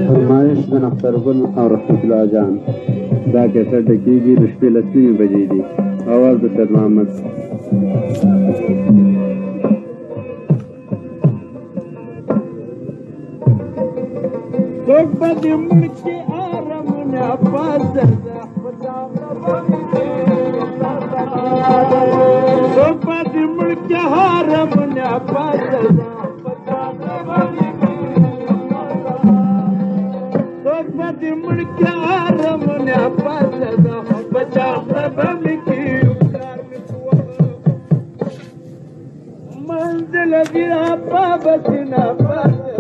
فرمایش د نخترګل او رحمت الله جان دا کیسټ کېږي د شپې 10 بجې دي. اواز د سید محمد. څوک به دې مړکې آرامونه پاته څوک به دې مړکې آرامونه پاته څوک به دې مړکې آرامونه پاته بچا به مې کې منزل دې په بسنا پاته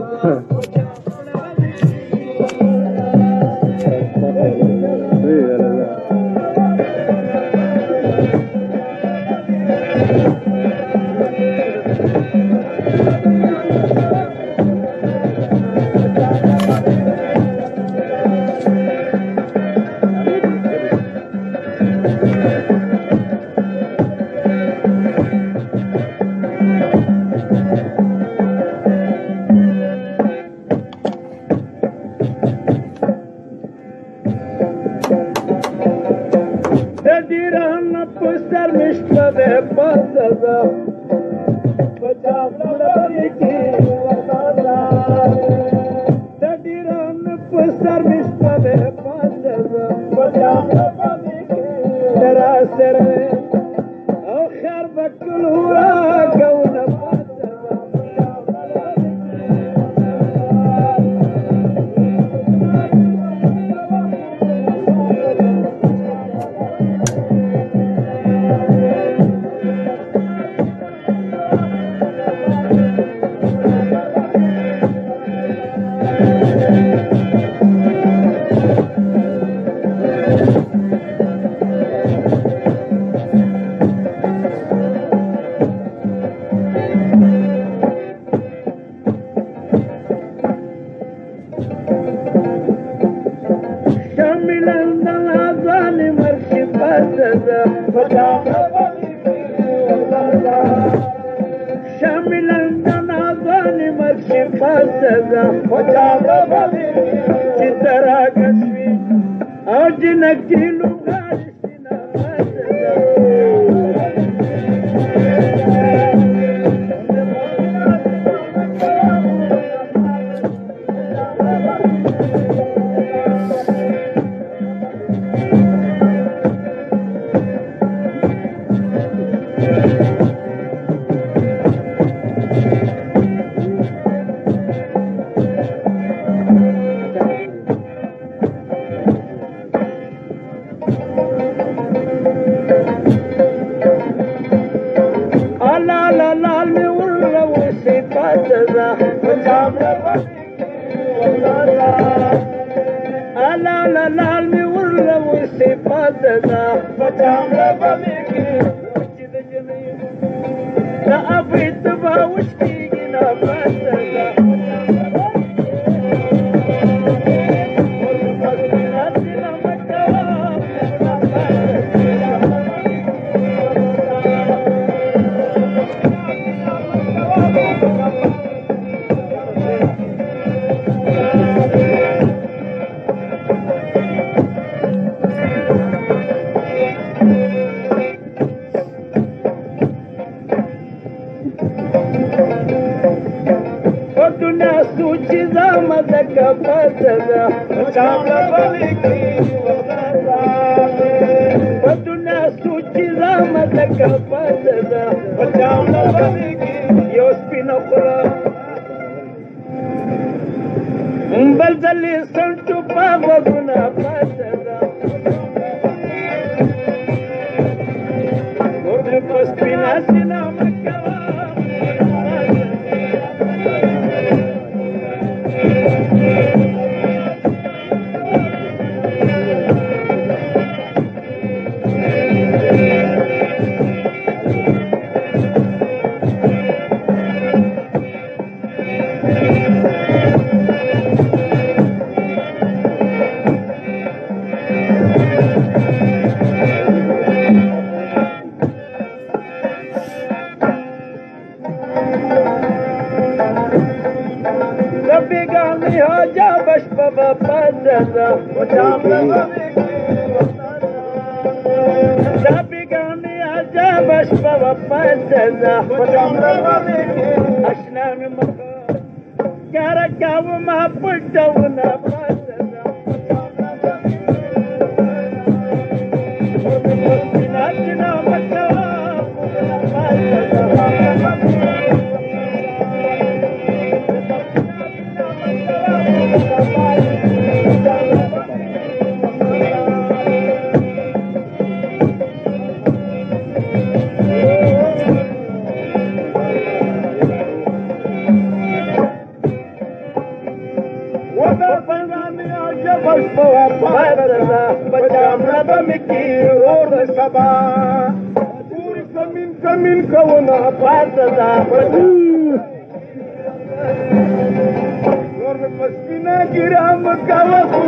ربيقاني هاجا باش بابا بازا ربيقاني هاجا باش بابا بازا اشنا من مكان كاركاو ما بلدونا بازا بناتنا مكان Kamin kawana pasa da Gorme paspina giram kawaku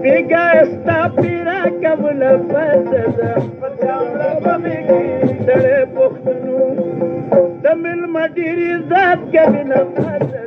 Biga esta pira kabula pasada Dare puhtunu Tamil madiri zat kabina pasada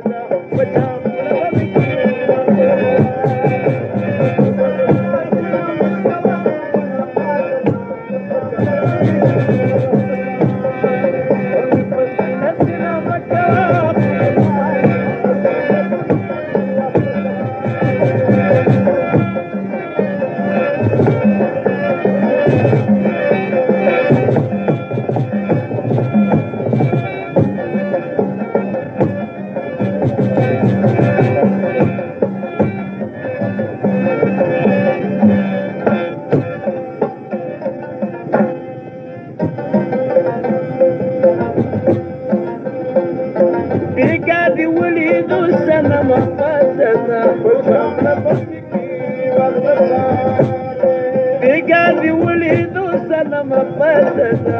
Bigadi wulidu sanama pasada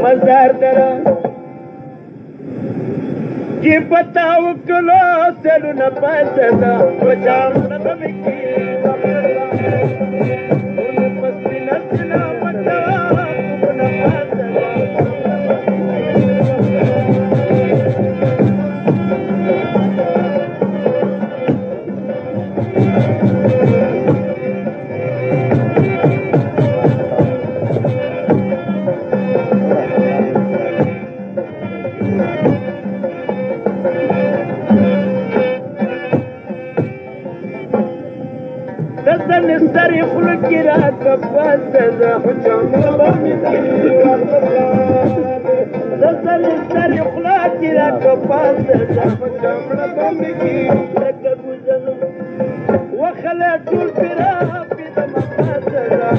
Mazar dara Ki bataw kalo seluna pasada Wajam na bamiki Pasina sina mataw na pasada Nestari fulkira kapasada Nestari fulkira kapasada وخلت الفراق بمقاسدا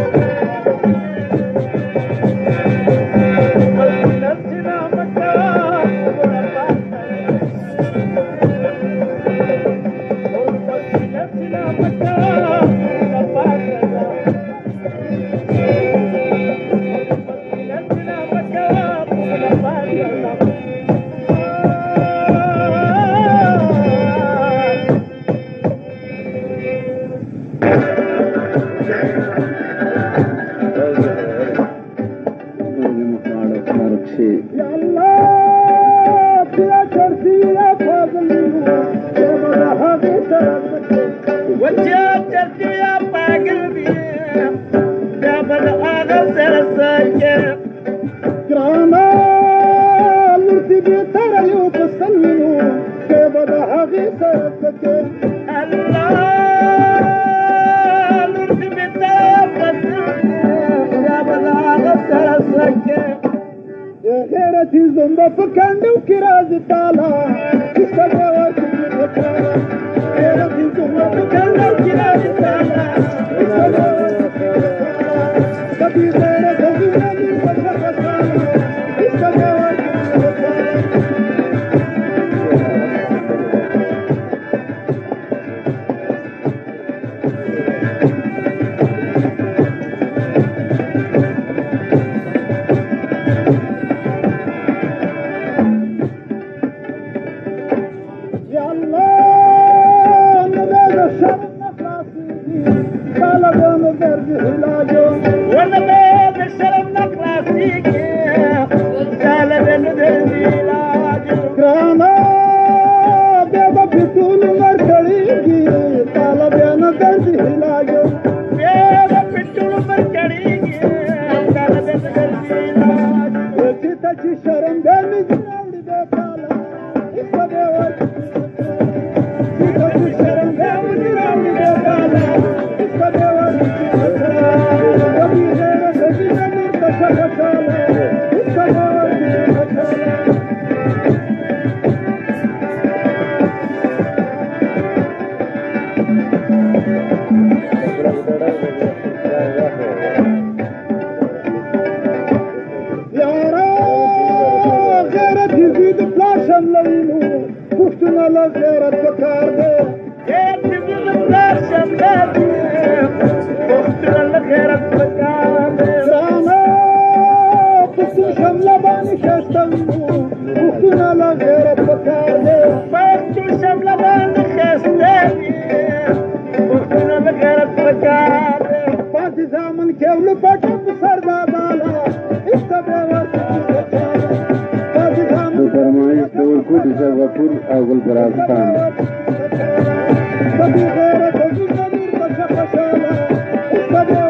نفسنا مكان نفسنا مكان Zumba Pakandu Kiraz Tala, Kisaba, Zumba Pakandu Kiraz Tala, زامن كيولو بطب سردادالا استبيور د فرمایش ډول کوټي شاه غفور او ګل فراز خان بدي غيرت وزمير بشخصالا استبيور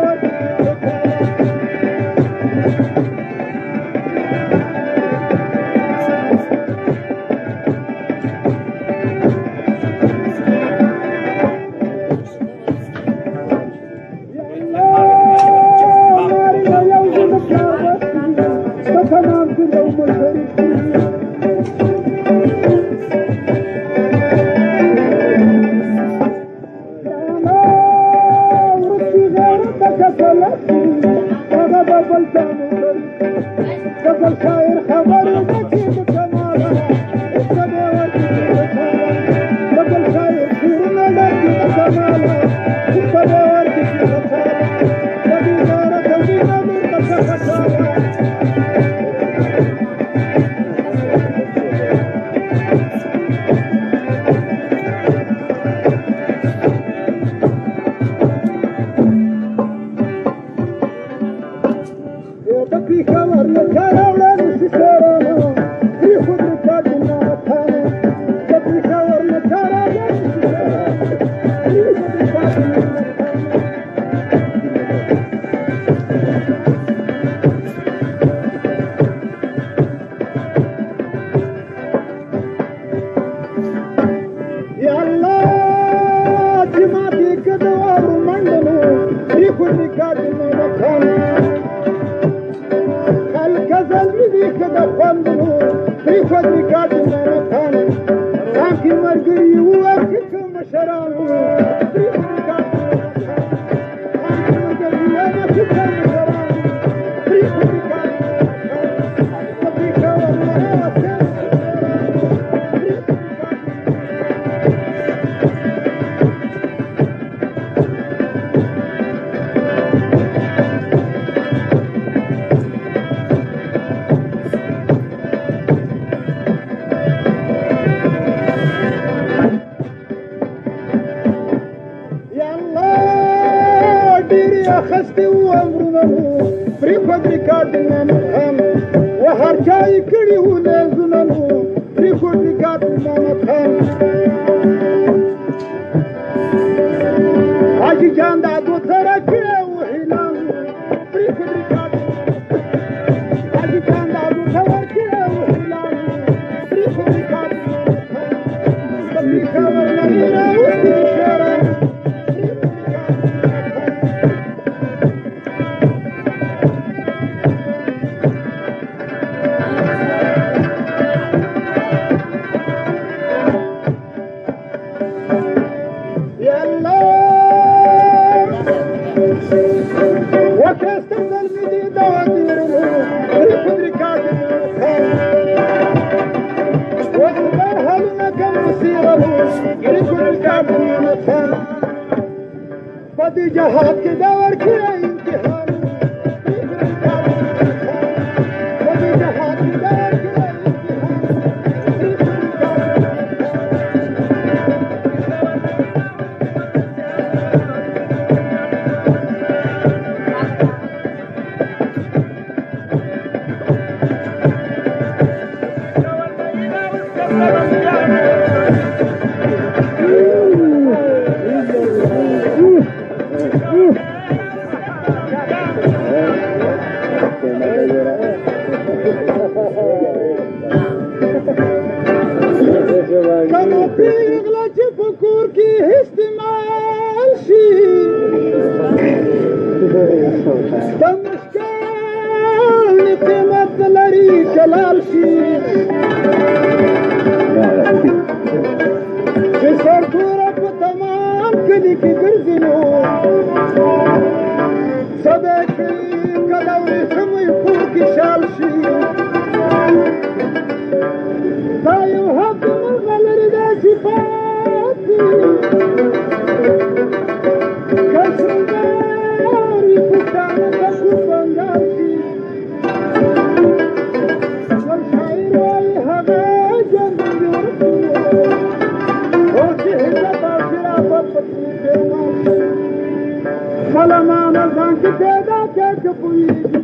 پیدا کې چې پوهېږي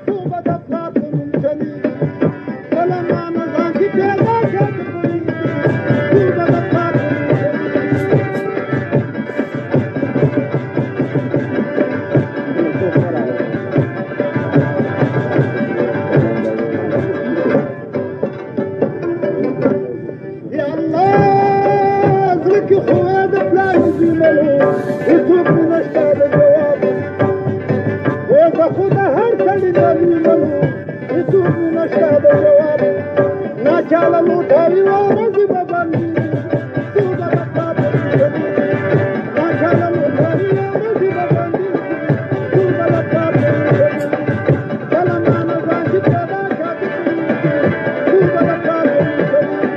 څو به د پلار په نوم چلېږي کله مانه ځان چې پیدا کې چې پوهېږي څو به د پلار په نوم چلېږي یا الله زړه کې خو یې د پلار زینلو هېڅوک مې نشته د جواب زه خو د هر سړي د وینلو هېڅوک مې نشته د جواب ناچاله لوټوي ورځې به بندېږي څو به د پلار په نوم چلېږي ناچاله لوټوي ورځې به بندېږي څو به د پلار په نوم چلېږي کله مانه ځان چې پیدا کړه څو به د پلار په نوم چلېږي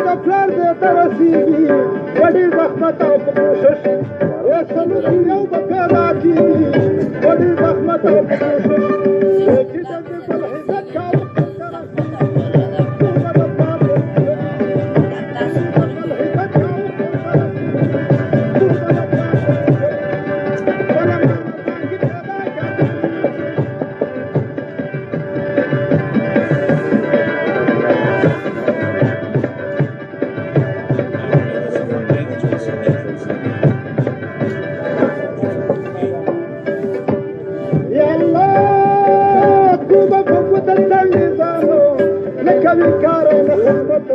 د پلار دې ته رسېږي وړې زحمت او په کوشش وسلو یو به پیدا کېږي وړې زحمت او په کوشش چې د دې بل عزت کاوه ته رسېږي څو به د پلار په نوم چلېږي بل عزت کاوه ته رسېږي څو به د پلار په نوم چلېږي کله مانه ځان چې پیدا کوي کار او نه خدمت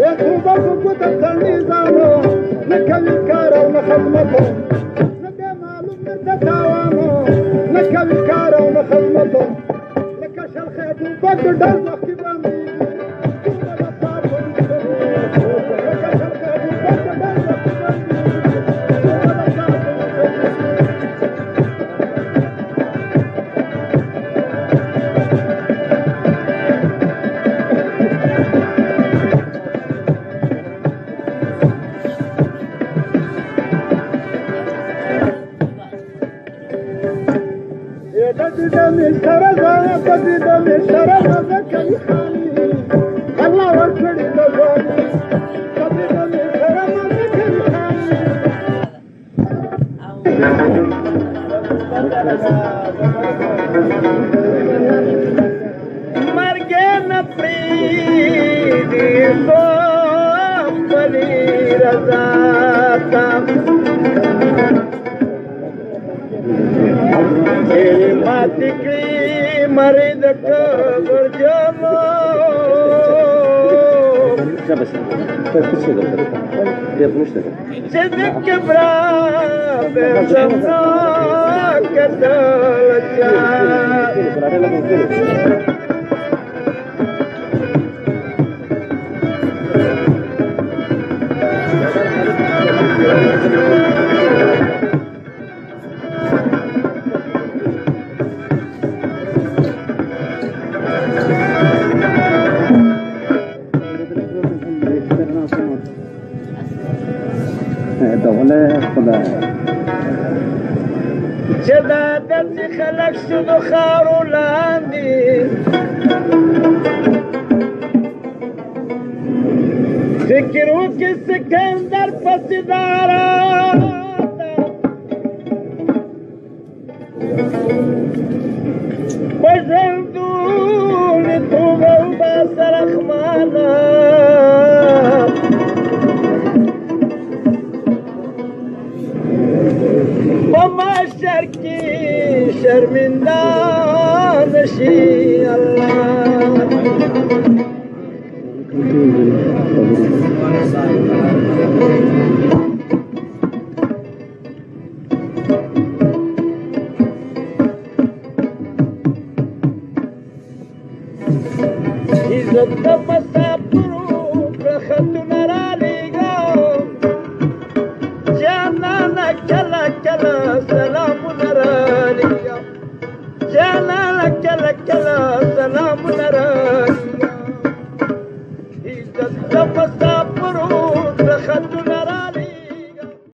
یا توبه په ګوته تړلي ځانو نه کوي کار او نه خدمت نه دی معلوم نه د تاوانو نه کوي کار او نه خدمت لکه شلخې ټوپک د ډز وختې باندېږي څومره د پلار په نوم چلېږي لکه شلخې ټوپک د ډز وختې باندېږي څومره د پلار په نوم چلېږي دمې سره ځانه کدي دمې سره مزه کوي خاني الله ورکړي د ځواني کدي دمې سره مزه کوي خاني مرګ نه پرېږدي څوک خپلې رضا ته ماتې کړي مرۍ د قبر جامو چې د کبرا به زما کتل چا چې دا داسې خلک شو د خاورو لاندې فکر وکړي سکندر پسې داره په ژوندون توبه وباسه رحمانه په محشر کې شرمنده نشي الله